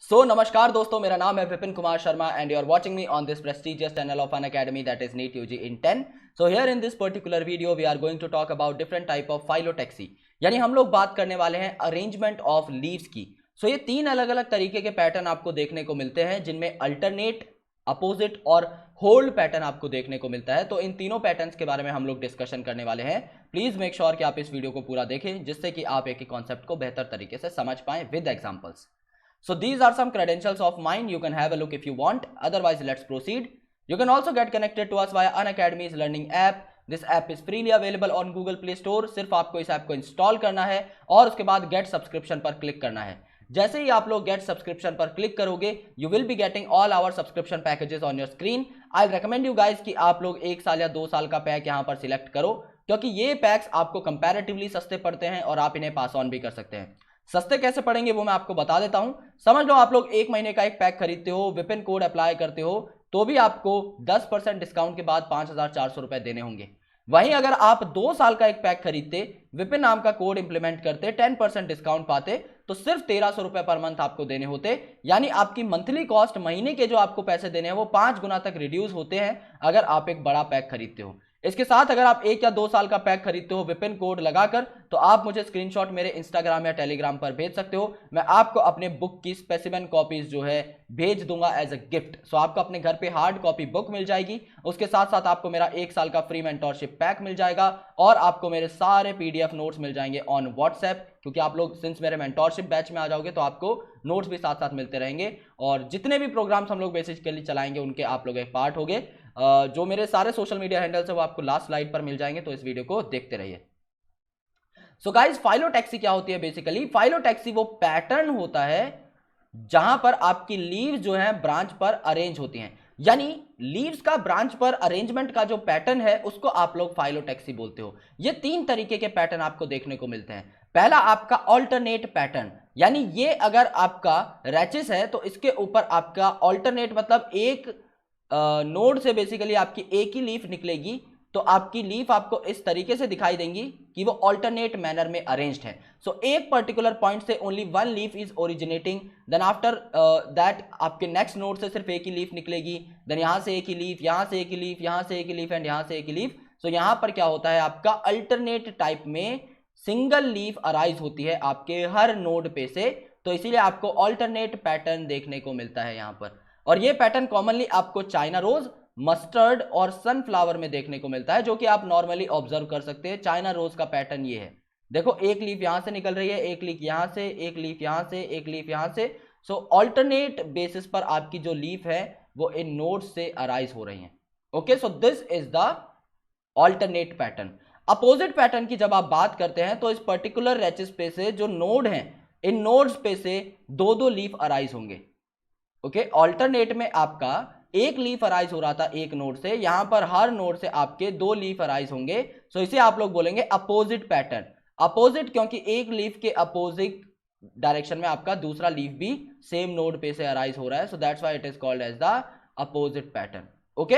नमस्कार दोस्तों, मेरा नाम है Vipin Kumar Sharma and you are watching me on this prestigious channel of an academy that is NEET UG in 10. So here in this particular video we are going to talk about different type of phyllotaxy. यानी हम लोग बात करने वाले हैं arrangement of leaves की. ये तीन अलग अलग तरीके के पैटर्न आपको देखने को मिलते हैं जिनमें अल्टरनेट, अपोजिट और होल्ड पैटर्न आपको देखने को मिलता है. तो इन तीनों पैटर्न्स के बारे में हम लोग डिस्कशन करने वाले हैं. प्लीज मेक श्योर कि आप इस वीडियो को पूरा देखें जिससे कि आप एक ही कॉन्सेप्ट को बेहतर तरीके से समझ पाएं with examples. So these are some credentials of mine. You can have a look if you want. Otherwise, let's proceed. You can also get connected to us via Unacademy's learning app. This app is freely available on Google Play Store. सिर्फ आपको इस app को install करना है और उसके बाद gate subscription पर क्लिक करना है. जैसे ही आप लोग गेट सब्सक्रिप्शन पर क्लिक करोगे, you will be getting all our subscription packages on your screen. I recommend you guys कि आप लोग 1 साल या 2 साल का पैक यहाँ पर सिलेक्ट करो, क्योंकि ये पैक्स आपको कंपैरेटिवली सस्ते पड़ते हैं और आप इन्हें पास ऑन भी कर सकते हैं. सस्ते कैसे पड़ेंगे वो मैं आपको बता देता हूं. समझ लो आप लोग 1 महीने का एक पैक खरीदते हो, विपिन कोड अप्लाई करते हो, तो भी आपको 10% डिस्काउंट के बाद 5,400 रुपए देने होंगे. वहीं अगर आप 2 साल का एक पैक खरीदते, विपिन नाम का कोड इंप्लीमेंट करते, 10% डिस्काउंट पाते, तो सिर्फ 1,300 रुपए पर मंथ आपको देने होते. यानी आपकी मंथली कॉस्ट, महीने के जो आपको पैसे देने हैं वो 5 गुना तक रिड्यूस होते हैं अगर आप एक बड़ा पैक खरीदते हो. इसके साथ अगर आप 1 या 2 साल का पैक खरीदते हो विपिन कोड लगाकर, तो आप मुझे स्क्रीनशॉट मेरे इंस्टाग्राम या टेलीग्राम पर भेज सकते हो. मैं आपको अपने बुक की स्पेसिमेन कॉपीज जो है भेज दूंगा एज अ गिफ्ट. आपको अपने घर पे हार्ड कॉपी बुक मिल जाएगी, उसके साथ साथ आपको मेरा 1 साल का फ्री मेंटोरशिप पैक मिल जाएगा और आपको मेरे सारे पीडीएफ नोट्स मिल जाएंगे ऑन व्हाट्सएप, क्योंकि आप लोग सिंस मेरे मेंटोरशिप बैच में आ जाओगे तो आपको नोट्स भी साथ साथ मिलते रहेंगे और जितने भी प्रोग्राम्स हम लोग बेसिकली चलाएंगे उनके आप लोग एक पार्ट होंगे. जो मेरे सारे सोशल मीडिया हैंडल्स है वो आपको लास्ट स्लाइड पर मिल जाएंगे, तो इस वीडियो को देखते रहिए. सो गाइस, फाइलोटैक्सी क्या होती है? बेसिकली फाइलोटैक्सी वो पैटर्न होता है जहां पर आपकी लीव्स जो है ब्रांच पर अरेंज होती हैं. यानी लीव्स का ब्रांच पर अरेंजमेंट का जो पैटर्न है उसको आप लोग फाइलोटैक्सी बोलते हो. ये 3 तरीके के पैटर्न आपको देखने को मिलते हैं. पहला आपका ऑल्टरनेट पैटर्न, यानी ये अगर आपका रैचेस है तो इसके ऊपर आपका ऑल्टरनेट मतलब एक नोड से बेसिकली आपकी एक ही लीफ निकलेगी, तो आपकी लीफ आपको इस तरीके से दिखाई देंगी कि वो ऑल्टरनेट मैनर में अरेंज्ड है. एक पर्टिकुलर पॉइंट से only 1 leaf is originating, then after that आपके नेक्स्ट नोड से सिर्फ एक ही लीफ निकलेगी, देन यहां से एक ही लीफ, यहां से एक ही लीफ, यहां से एक ही लीफ एंड यहां से एक ही लीफ. यहां पर क्या होता है, आपका अल्टरनेट टाइप में सिंगल लीफ अराइज होती है आपके हर नोड पे से, तो इसीलिए आपको ऑल्टरनेट पैटर्न देखने को मिलता है यहां पर. और ये पैटर्न कॉमनली आपको चाइना रोज, मस्टर्ड और सनफ्लावर में देखने को मिलता है, जो कि आप नॉर्मली ऑब्जर्व कर सकते हैं. चाइना रोज का पैटर्न ये है, देखो एक लीफ यहां से निकल रही है, एक लीफ यहां से, एक लीफ यहां से, एक लीफ यहां से. ऑल्टरनेट बेसिस पर आपकी जो लीफ है वो इन नोड से अराइज हो रही है. Okay, so this is the alternate pattern. Opposite pattern की जब आप बात करते हैं तो इस पर्टिकुलर रेचेस पे से जो नोड हैं, इन नोड्स पे से 2-2 लीफ अराइज होंगे. ओके, ऑल्टरनेट में आपका एक लीफ अराइज हो रहा था एक नोड से, यहां पर हर नोड से आपके 2 लीफ अराइज होंगे. इसे आप लोग बोलेंगे अपोजिट पैटर्न. अपोजिट क्योंकि एक लीफ के अपोजिट डायरेक्शन में आपका दूसरा लीफ भी सेम नोड पे से अराइज हो रहा है, so that's why it is called as the opposite pattern. Okay,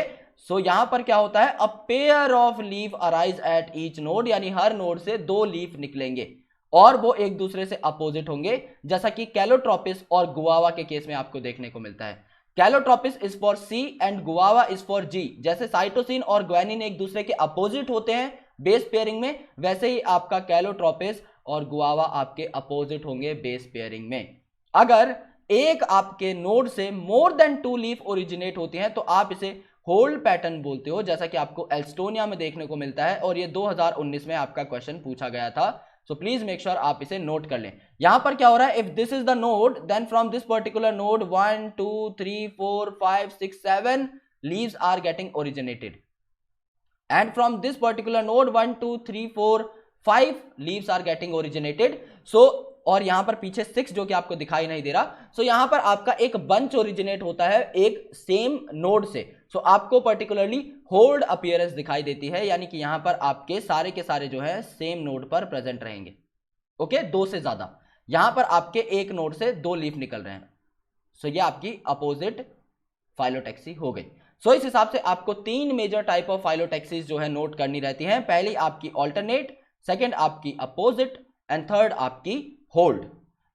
यहां पर क्या होता है, a pair of leaf arise at each node, यानी हर नोड से 2 लीफ निकलेंगे और वो एक दूसरे से अपोजिट होंगे, जैसा कि कैलोट्रोपिस और गुआवा के केस में आपको देखने को मिलता है. Calotropis is for C and guava is for G. जैसे साइटोसिन और ग्वानिन एक दूसरे के अपोजिट होते हैं बेस पेयरिंग में, वैसे ही आपका कैलोट्रोपिस और गुआवा आपके अपोजिट होंगे बेस पेयरिंग में. अगर एक आपके नोड से मोर देन 2 लीफ ओरिजिनेट होती हैं तो आप इसे होल्ड पैटर्न बोलते हो, जैसा कि आपको एल्स्टोनिया में देखने को मिलता है और ये 2019 में आपका क्वेश्चन पूछा गया था. प्लीज मेक श्योर आप इसे नोट कर लें. यहां पर क्या हो रहा है, if this is the node then from this particular node 1 2 3 4 5 6 7 leaves are getting originated and from this particular node 1 2 3 4 5 leaves are getting originated. और यहां पर पीछे 6 जो कि आपको दिखाई नहीं दे रहा, यहां पर आपका एक बंच ओरिजिनेट होता है एक सेम नोड से. आपको पर्टिकुलरली होल्ड अपीयरेंस दिखाई देती है, यानी कि यहां पर आपके सारे के सारे जो है सेम नोड पर प्रेजेंट रहेंगे. ओके, 2 से ज्यादा, यहां पर आपके एक नोड से 2 लीफ निकल रहे हैं. ये आपकी अपोजिट फाइलोटैक्सी हो गई. इस हिसाब से आपको 3 मेजर टाइप ऑफ फाइलोटैक्सीज जो है नोट करनी रहती हैं. पहली आपकी ऑल्टरनेट, सेकंड आपकी अपोजिट एंड थर्ड आपकी whorled.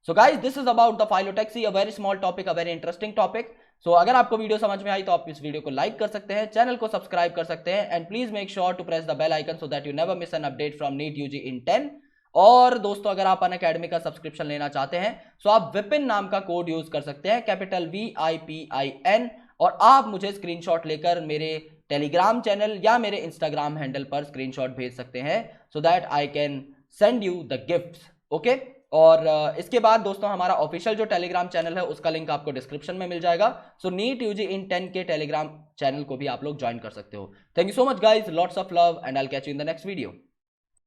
So guys this is about the phyllotaxy, a very small topic, a very interesting topic. So अगर आपको वीडियो समझ में आई तो आप इस वीडियो को लाइक कर सकते हैं, चैनल को सब्सक्राइब कर सकते हैं, and please make sure to press the bell icon so that you never miss an update from NEET UG in 10। और दोस्तों अगर आप अनअकैडमी का सब्सक्रिप्शन लेना चाहते हैं तो आप विपिन नाम का कोड यूज कर सकते हैं, कैपिटल VIPIN, और आप मुझे स्क्रीनशॉट लेकर मेरे टेलीग्राम चैनल या मेरे इंस्टाग्राम हैंडल पर स्क्रीनशॉट भेज सकते हैं so that I can send you the gifts. Okay, और इसके बाद दोस्तों हमारा ऑफिशियल जो टेलीग्राम चैनल है उसका लिंक आपको डिस्क्रिप्शन में मिल जाएगा। सो नीट यूजी इन 10 के टेलीग्राम चैनल को भी आप लोग ज्वाइन कर सकते हो। Thank you so much guys, lots of love, and I will catch you in the next video.